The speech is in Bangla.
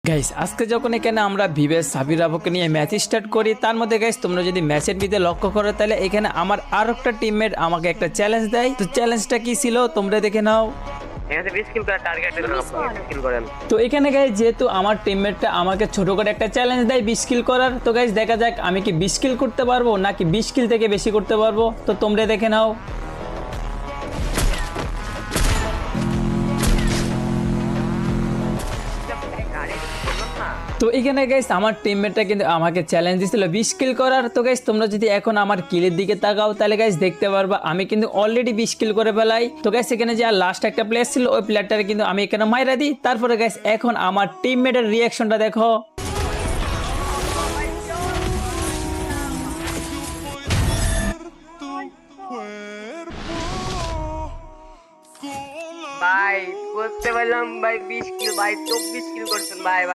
গাইস আজকে যখন এখানে আমরা ভিভেস সাবির রাবকে নিয়ে ম্যাচ স্টার্ট করি তার মধ্যে গাইস তোমরা যদি ম্যাচের ভিতরে লক্ষ্য করো তাহলে এখানে আমার আর একটা টিমমেট আমাকে একটা চ্যালেঞ্জ দেয়। তো চ্যালেঞ্জটা কি ছিল তোমরা দেখে নাও। তো এখানে গাইস যেহেতু আমার টিমমেটটা আমাকে ছোট করে একটা চ্যালেঞ্জ দেয় 20 কিল করার, তো গাইস দেখা যাক আমি কি 20 কিল করতে পারবো নাকি 20 কিল থেকে বেশি করতে পারবো। তো তোমরা দেখে নাও। তো এখানে গাইস আমার টিমমেটটা কিন্তু আমাকে চ্যালেঞ্জ দিছিল 20 কিল করার। তো গাইস তোমরা যদি এখন আমার কিলের দিকে তাকাও তাহলে গাইস দেখতে পারবা আমি কিন্তু অলরেডি 20 কিল করে ফেলাই। তো গাইস এখানে যে লাস্ট একটা প্লেয়ার ছিল ওই প্লেয়ারটারে কিন্তু আমি এখানে মাইরা দিই। তারপরে গাইস এখন আমার টিমমেটের রিঅ্যাকশনটা দেখো। ভাই করতে পারলাম ভাই 20 কিল ভাই 24 কিল করছেন ভাই।